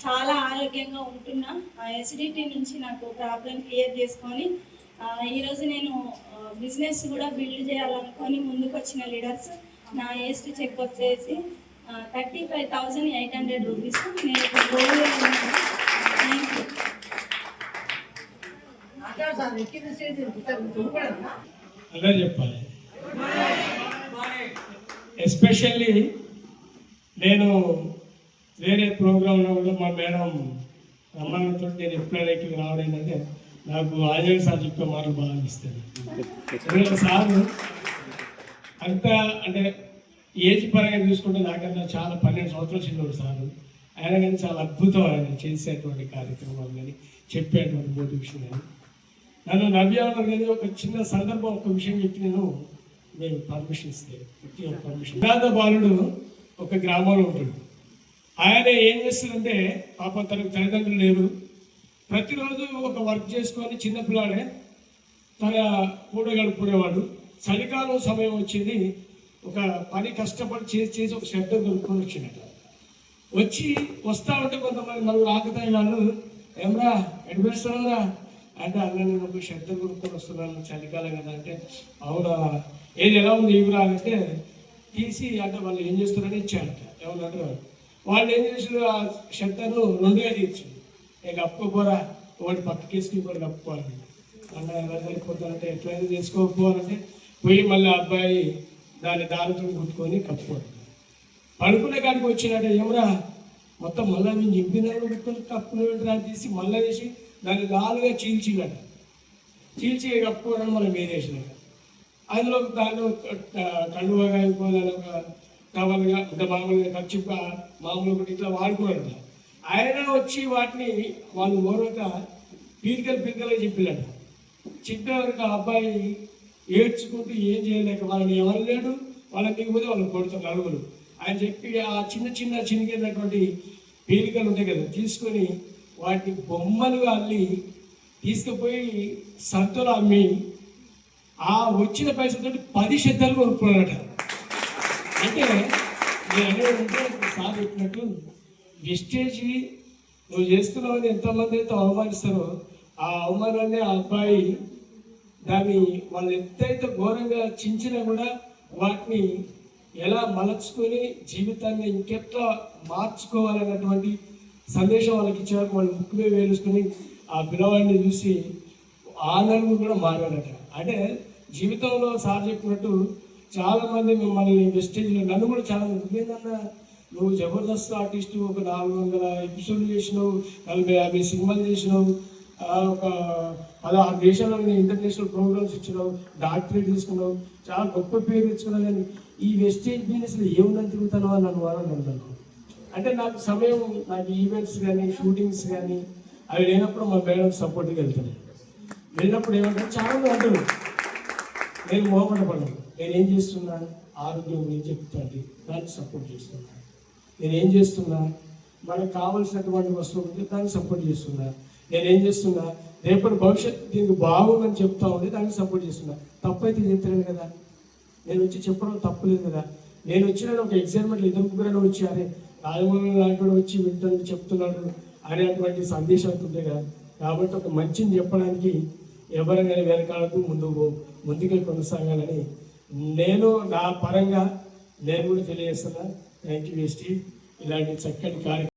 చాలా ఆరోగ్యంగా ఉంటున్నా. ఎసిడిటీ నుంచి నాకు ప్రాబ్లం క్లియర్ చేసుకొని ఈరోజు నేను బిజినెస్ కూడా బిల్డ్ చేయాలనుకొని ముందుకు వచ్చిన లీడర్స్. నా ఏజ్ చెక్ వచ్చేసి 35,800 రూపీస్. నేను అలా చెప్పాలి. ఎస్పెషల్లీ నేను వేరే ప్రోగ్రాంలో కూడా మా మేడం రమ్మన్నతో నేను ఎప్పుడైనా ఇక్కడికి రావడం ఏంటంటే నాకు ఆంజనేయ సార్ చెప్పే మాటలు బాగా అనిపిస్తుంది. సార్ అంత అంటే ఏజ్ పరంగా చూసుకుంటే నాకన్నా చాలా 12 సంవత్సరాలు చిన్నవాడు సార్. ఆయన కానీ చాలా అద్భుతం ఆయన చేసేటువంటి కార్యక్రమాలు కానీ చెప్పేటువంటి మోటివేషన్ కానీ. నన్ను నవ్యాలను కానీ ఒక చిన్న సందర్భం ఒక విషయం చెప్పి నేను పర్మిషన్ ఇస్తే పర్మిషన్. వినాద బాలుడు ఒక గ్రామంలో ఉంటాడు. ఆయన ఏం చేస్తాడంటే పాపం తనకు తల్లిదండ్రులు లేరు. ప్రతిరోజు ఒక వర్క్ చేసుకొని చిన్నపిల్లాడే తన కూడ గడుపుకునేవాడు. చలికాలం సమయం వచ్చింది. ఒక పని కష్టపడి చేసి ఒక షెడ్ కొనుక్కొని వచ్చినట్ట. వస్తా ఉంటే కొంతమంది నలుగురు ఆకుతాయి వాళ్ళు, ఏమరా ఎడిపిస్తున్నారా అంటే అన్న నేను ఒక షెడ్ కొనుక్కొని వస్తున్నాను చలికాలం కదా అంటే, అవునా ఏది ఎలా ఉంది ఇవ్వరా అంటే తీసి అంటే వాళ్ళు ఏం చేస్తున్నారని ఇచ్చారట. ఏమన్నా వాళ్ళు ఏం చేసారు, ఆ షెడ్ను 2గా తీర్చింది. ఇక కప్పుకోపోరా, ఒకటి పక్కకేసుకుని ఇంకోటి కప్పుకోవాలి అన్న. ఎలా సరిపోతారంటే ఎట్లయినా చేసుకోకపోవాలంటే పోయి మళ్ళీ అబ్బాయి దాన్ని దారితో కుట్టుకొని కప్పుకోవాలి. పడుకునే కాడికి వచ్చినట్ట, ఏమరా మొత్తం మళ్ళీ మేము చింపిన కుట్టుకొని కప్పుకునే తీసి మళ్ళీ వేసి దాన్ని 4గా చీల్చినట్ట. చీల్చి కప్పుకోవడానికి మళ్ళీ వేరేసినట్ట. అందులో దాంట్లో కండువగా అయిపోయిందని ఒక టవల్గా అంటే మామూలుగా ఖర్చు మామూలు ఒకటి ఇట్లా వాడుకోవడం. ఆయన వచ్చి వాటిని వాళ్ళు ఓరక పీరికలుగా చెప్పినట్ట. చెప్పే వరకు ఆ అబ్బాయి ఏడ్చుకుంటూ ఏం చేయలేక వాళ్ళని ఎవరు లేడు, వాళ్ళని దిగిపోతే వాళ్ళు కొడుతారు నలుగురు. ఆయన చెప్పి ఆ చిన్న చినిగినటువంటి పీలికలు ఉంటాయి కదా తీసుకొని వాటిని బొమ్మలుగా అల్లి తీసుకుపోయి సంతలో అమ్మి ఆ వచ్చిన పైసలతో 10 షెడ్డలు కొనుక్కున్నాడట. అంటే నేను అనేది సార్ చెప్పినట్టు వెస్టేజ్ నువ్వు చేస్తున్నావని ఎంతమంది అయితే అవమానిస్తారో ఆ అవమానాన్ని ఆ అబ్బాయి దాన్ని వాళ్ళు ఎంతైతే ఘోరంగా చించినా కూడా వాటిని ఎలా మలచుకొని జీవితాన్ని ఇంకెట్లా మార్చుకోవాలన్నటువంటి సందేశం వాళ్ళకి ఇచ్చేవారు. వాళ్ళు ముక్కుమే వేలుసుకొని ఆ పిల్లవాడిని చూసి ఆ నలుగురు కూడా మారారట. అంటే జీవితంలో సార్ చెప్పినట్టు చాలామంది మిమ్మల్ని వెస్టేజ్లో నన్ను కూడా చాలా ఏంటన్నా నువ్వు జబర్దస్త్ ఆర్టిస్టు, ఒక 400 ఎపిసోడ్లు చేసినావు, 40-50 సినిమాలు చేసినావు, ఒక 16 దేశాలలో ఇంటర్నేషనల్ ప్రోగ్రామ్స్ ఇచ్చినావు, డాక్టరేట్ తీసుకున్నావు, చాలా గొప్ప పేరు తెచ్చుకున్నావు. కానీ ఈ వెస్టేజ్ బిజినెస్లో ఏముందని తిరుగుతానో అని నన్ను వారని అంటాను. అంటే నాకు సమయం, నాకు ఈవెంట్స్ కానీ షూటింగ్స్ కానీ అవి లేనప్పుడు మా మేడం సపోర్ట్కి వెళ్తాను. వెళ్ళినప్పుడు ఏమంటారు చాలా అంటారు, నేను మోహపడపడను. నేనేం చేస్తున్నా ఆరోగ్యం గురించి చెప్తాను, దానికి సపోర్ట్ చేస్తున్నాను. నేనేం చేస్తున్నా మనకు కావాల్సినటువంటి వస్తువులు ఉంటే దానికి సపోర్ట్ చేస్తున్నా. నేనేం చేస్తున్నా రేపటి భవిష్యత్తు దీనికి బాగుందని చెప్తా ఉంటే దానికి సపోర్ట్ చేస్తున్నా. తప్పైతే చెప్తలేదు కదా, నేను వచ్చి చెప్పడం తప్పులేదు కదా. నేను వచ్చిన ఒక ఎగ్జామ్మెంట్లో 2-3 వచ్చి రాజమౌళి లాంటి వచ్చి వింటాను చెప్తున్నాడు అనేటువంటి సందేశం ఉంటుంది కదా. కాబట్టి ఒక మంచిని చెప్పడానికి ఎవరైనా వెనకాలకు ముందుకే కొనసాగాలని నేను నా పరంగా నేను కూడా తెలియజేస్తున్నా. Thank you ST. ఇలాంటి చక్కటి కార్యక్రమం